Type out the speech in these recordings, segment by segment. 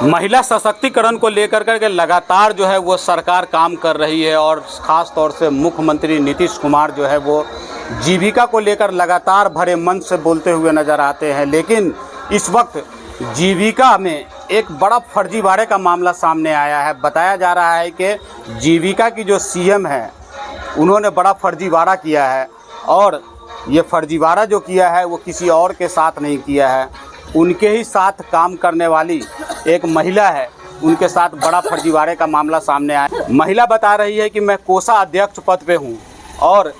महिला सशक्तिकरण को लेकर के लगातार जो है वो सरकार काम कर रही है और ख़ास तौर से मुख्यमंत्री नीतीश कुमार जो है वो जीविका को लेकर लगातार भरे मन से बोलते हुए नज़र आते हैं। लेकिन इस वक्त जीविका में एक बड़ा फर्जीवाड़े का मामला सामने आया है। बताया जा रहा है कि जीविका की जो सीएम है उन्होंने बड़ा फर्जीवाड़ा किया है और ये फर्जीवाड़ा जो किया है वो किसी और के साथ नहीं किया है, उनके ही साथ काम करने वाली एक महिला है, उनके साथ बड़ा फर्जीवाड़े का मामला सामने आया। महिला बता रही है कि मैं कोषा अध्यक्ष पद पे हूँ और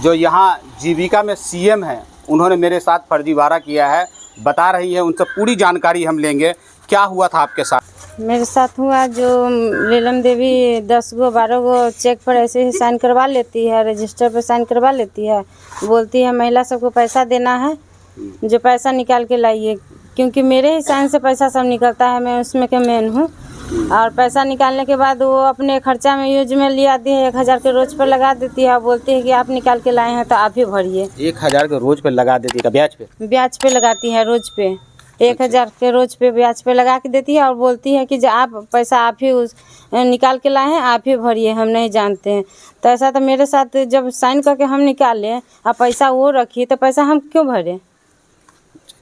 जो यहाँ जीविका में सीएम हैं उन्होंने मेरे साथ फर्जीवाड़ा किया है। बता रही है, उनसे पूरी जानकारी हम लेंगे। क्या हुआ था आपके साथ? मेरे साथ हुआ जो नीलम देवी 10 गो 12 गो चेक पर ऐसे ही साइन करवा लेती है, रजिस्टर पर साइन करवा लेती है, बोलती है महिला सबको पैसा देना है, जो पैसा निकाल के लाइए, क्योंकि मेरे ही साइन से पैसा सब निकलता है, मैं उसमें के मेन हूँ। और पैसा निकालने के बाद वो अपने खर्चा में यूज में ले आती है, 1000 के रोज पर लगा देती है और बोलती है कि आप निकाल के लाए हैं तो आप ही भरिए। 1000 के रोज पे लगा देती है? ब्याज पे? ब्याज पे लगाती है, रोज पे 1000 के रोज पे ब्याज पे लगा के देती है और बोलती है कि जो आप पैसा आप ही निकाल के लाए हैं, आप ही भरिए, हम नहीं जानते हैं। तो ऐसा तो मेरे साथ जब साइन करके हम निकाले और पैसा वो रखी तो पैसा हम क्यों भरे?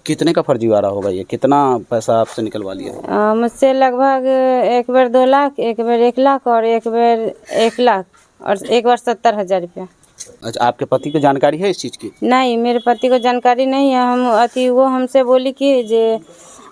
कितने का फर्जीवाड़ा होगा ये? कितना पैसा आपसे निकलवा लिया? मुझसे लगभग एक बार 2 लाख, एक बार 1 लाख और एक बार 1 लाख और एक बार 70,000 रुपया। अच्छा, आपके पति को जानकारी है इस चीज़ की? नहीं, मेरे पति को जानकारी नहीं है। हम वो हमसे बोली कि जे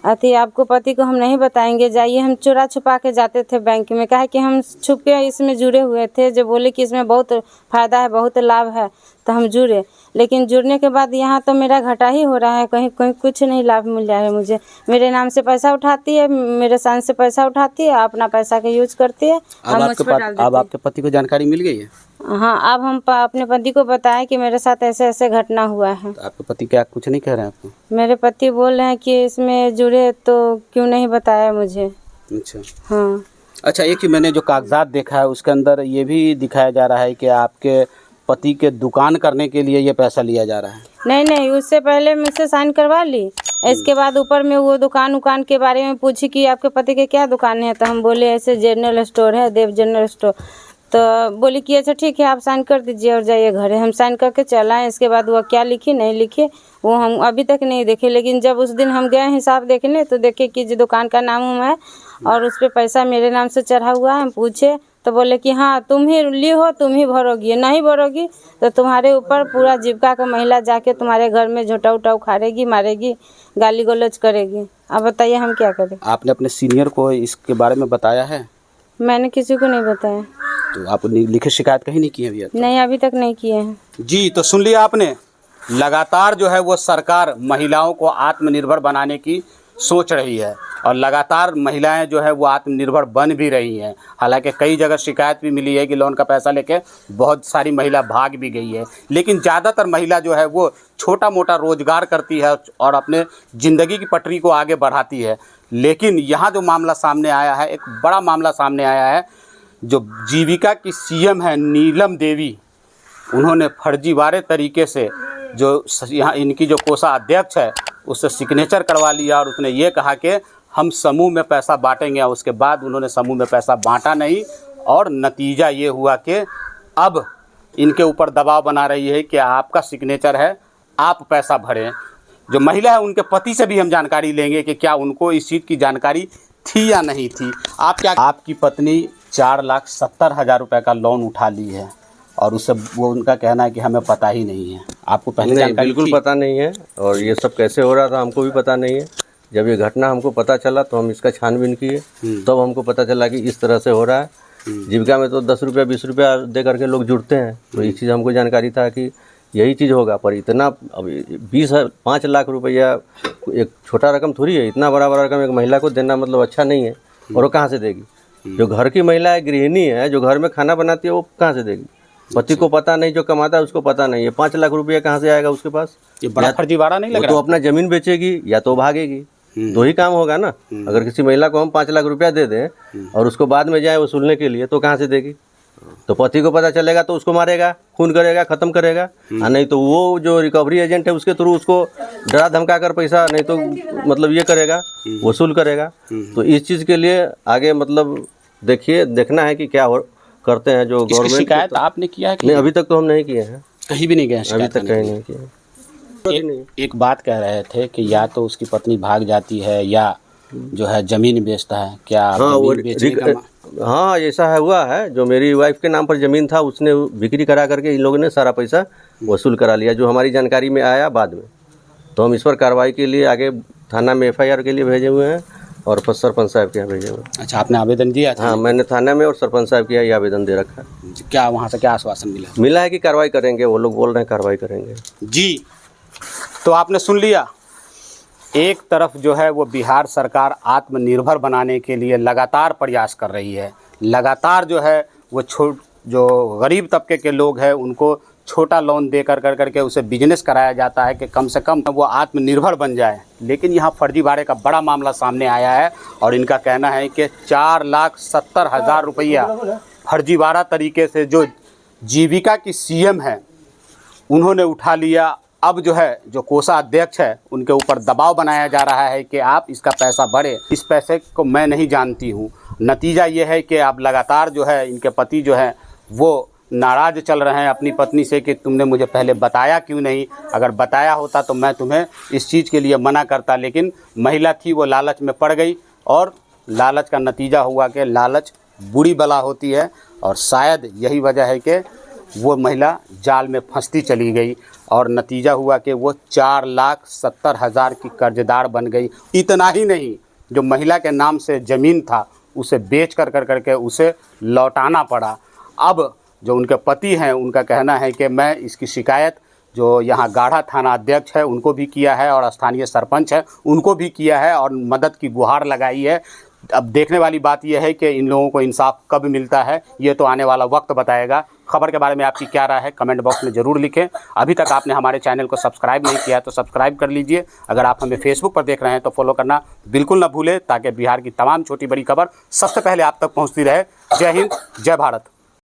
आपको पति को हम नहीं बताएंगे, जाइए। हम चोरा छुपा के जाते थे बैंक में, कहा कि हम छुप के इसमें जुड़े हुए थे, जो बोले कि इसमें बहुत फ़ायदा है, बहुत लाभ है, तो हम जुड़े। लेकिन जुड़ने के बाद यहाँ तो मेरा घाटा ही हो रहा है, कहीं कहीं कुछ नहीं लाभ मिल रहा है मुझे। मेरे नाम से पैसा उठाती है, मेरे साइन से पैसा उठाती है, अपना पैसा का यूज करती है। अब आपके पति को जानकारी मिल गई है? हाँ, अब हम अपने पति को बताएं कि मेरे साथ ऐसे ऐसे घटना हुआ है। तो आपके पति क्या कुछ नहीं कह रहे हैं आपको? मेरे पति बोल रहे हैं कि इसमें जुड़े तो क्यों नहीं बताया मुझे। अच्छा। हाँ। अच्छा, एक ही मैंने जो कागजात देखा है उसके अंदर ये भी दिखाया जा रहा है कि आपके पति के दुकान करने के लिए ये पैसा लिया जा रहा है। नहीं, उससे पहले मुझसे साइन करवा ली। इसके बाद ऊपर में वो दुकान के बारे में पूछी कि आपके पति के क्या दुकान है, तो हम बोले ऐसे जनरल स्टोर है, देव जनरल स्टोर। तो बोली कि अच्छा ठीक है, आप साइन कर दीजिए और जाइए घरे। हम साइन करके चल आए। इसके बाद वो क्या लिखी नहीं लिखी वो हम अभी तक नहीं देखे। लेकिन जब उस दिन हम गए हिसाब देखने तो देखे कि जो दुकान का नाम है और उस पर पैसा मेरे नाम से चढ़ा हुआ है। हम पूछे तो बोले कि हाँ तुम ही ली हो, तुम ही भरोगी, नहीं भरोगी तो तुम्हारे ऊपर पूरा जीविका का महिला जाके तुम्हारे घर में झोटा उठा उखाड़ेगी, मारेगी, गाली गलौज करेगी। अब बताइए हम क्या करें? आपने अपने सीनियर को इसके बारे में बताया है? मैंने किसी को नहीं बताया। तो आप लिखित शिकायत कहीं नहीं की है अभी तक? नहीं, अभी तक नहीं किए हैं। जी, तो सुन लिया आपने। लगातार जो है वो सरकार महिलाओं को आत्मनिर्भर बनाने की सोच रही है और लगातार महिलाएं जो है वो आत्मनिर्भर बन भी रही हैं। हालांकि कई जगह शिकायत भी मिली है कि लोन का पैसा लेके बहुत सारी महिला भाग भी गई है, लेकिन ज़्यादातर महिला जो है वो छोटा मोटा रोजगार करती है और अपने ज़िंदगी की पटरी को आगे बढ़ाती है। लेकिन यहाँ जो मामला सामने आया है, एक बड़ा मामला सामने आया है। जो जीविका की सीएम है नीलम देवी, उन्होंने फर्जीवाड़े तरीके से जो यहाँ इनकी जो कोषा अध्यक्ष है उससे सिग्नेचर करवा लिया और उसने ये कहा कि हम समूह में पैसा बांटेंगे। उसके बाद उन्होंने समूह में पैसा बांटा नहीं और नतीजा ये हुआ कि अब इनके ऊपर दबाव बना रही है कि आपका सिग्नेचर है, आप पैसा भरें। जो महिला है उनके पति से भी हम जानकारी लेंगे कि क्या उनको इस चीज़ की जानकारी थी या नहीं थी। आपकी पत्नी 4,70,000 रुपये का लोन उठा ली है और उससे वो उनका कहना है कि हमें पता ही नहीं है। आपको पहले जानकारी बिल्कुल थी? पता नहीं है और ये सब कैसे हो रहा था हमको भी पता नहीं है। जब ये घटना हमको पता चला तो हम इसका छानबीन किए, तब हमको पता चला कि इस तरह से हो रहा है। जीविका में तो 10 रुपया 20 रुपया दे करके लोग जुड़ते हैं, तो ये चीज़ हमको जानकारी था कि यही चीज़ होगा। पर इतना अब 5 लाख रुपया एक छोटा रकम थोड़ी है, इतना बड़ा रकम एक महिला को देना मतलब अच्छा नहीं है। और वो कहाँ से देगी? जो घर की महिला है, गृहिणी है, जो घर में खाना बनाती है, वो कहाँ से देगी? पति को पता नहीं, जो कमाता है उसको पता नहीं है। 5 लाख रुपया कहाँ से आएगा उसके पास? ये बड़ा फर्जीवाड़ा नहीं लग रहा? तो अपना जमीन बेचेगी या तो भागेगी, दो ही काम होगा ना। अगर किसी महिला को हम 5 लाख रुपया दे दें और उसको बाद में जाए वसूलने के लिए, तो कहाँ से देगी? तो पति को पता चलेगा तो उसको मारेगा, खून करेगा, ख़त्म करेगा। और नहीं तो वो जो रिकवरी एजेंट है उसके थ्रू उसको डरा धमका कर पैसा नहीं तो मतलब ये करेगा, वसूल करेगा। तो इस चीज़ के लिए आगे मतलब देखना है कि क्या करते हैं जो गवर्नमेंट। शिकायत आपने किया है कि नहीं? अभी तक तो हम नहीं किए हैं, कहीं भी नहीं गए? अभी तक कहीं नहीं किए। एक बात कह रहे थे कि या तो उसकी पत्नी भाग जाती है या जो है जमीन बेचता है, क्या हाँ जमीन बेचने का हाँ ऐसा हुआ है। जो मेरी वाइफ के नाम पर ज़मीन था उसने बिक्री करा करके इन लोगों ने सारा पैसा वसूल करा लिया, जो हमारी जानकारी में आया बाद में। तो हम इस पर कार्रवाई के लिए आगे थाना में FIR के लिए भेजे हुए हैं और सरपंच साहब के यहाँ भेजे हुए हैं। अच्छा, आपने आवेदन दिया था? हाँ, मैंने थाने में और सरपंच साहब के यहाँ ये आवेदन दे रखा है। क्या वहाँ से क्या आश्वासन मिला है कि कार्रवाई करेंगे, वो लोग बोल रहे हैं कार्रवाई करेंगे जी। तो आपने सुन लिया, एक तरफ जो है वो बिहार सरकार आत्मनिर्भर बनाने के लिए लगातार प्रयास कर रही है, लगातार जो है वो जो गरीब तबके के लोग हैं उनको छोटा लोन दे करके उसे बिजनेस कराया जाता है कि कम से कम वो आत्मनिर्भर बन जाए। लेकिन यहाँ फर्जीवाड़े का बड़ा मामला सामने आया है और इनका कहना है कि 4,70,000 रुपया फर्जीवाड़ा तरीके से जो जीविका की CM है उन्होंने उठा लिया। अब जो है जो कोषाध्यक्ष है उनके ऊपर दबाव बनाया जा रहा है कि आप इसका पैसा भरें। इस पैसे को मैं नहीं जानती हूँ। नतीजा ये है कि आप लगातार जो है इनके पति जो है वो नाराज़ चल रहे हैं अपनी पत्नी से कि तुमने मुझे पहले बताया क्यों नहीं, अगर बताया होता तो मैं तुम्हें इस चीज़ के लिए मना करता। लेकिन महिला थी वो लालच में पड़ गई और लालच का नतीजा हुआ कि लालच बुरी बला होती है और शायद यही वजह है कि वो महिला जाल में फंसती चली गई और नतीजा हुआ कि वो 4,70,000 की कर्जदार बन गई। इतना ही नहीं, जो महिला के नाम से ज़मीन था उसे बेच करके उसे लौटाना पड़ा। अब जो उनके पति हैं उनका कहना है कि मैं इसकी शिकायत जो यहाँ गाढ़ा थाना अध्यक्ष है उनको भी किया है और स्थानीय सरपंच है उनको भी किया है और मदद की गुहार लगाई है। अब देखने वाली बात यह है कि इन लोगों को इंसाफ कब मिलता है ये तो आने वाला वक्त बताएगा। खबर के बारे में आपकी क्या राय है कमेंट बॉक्स में ज़रूर लिखें। अभी तक आपने हमारे चैनल को सब्सक्राइब नहीं किया तो सब्सक्राइब कर लीजिए। अगर आप हमें फेसबुक पर देख रहे हैं तो फॉलो करना बिल्कुल ना भूलें ताकि बिहार की तमाम छोटी बड़ी खबर सबसे पहले आप तक पहुँचती रहे। जय हिंद, जय भारत।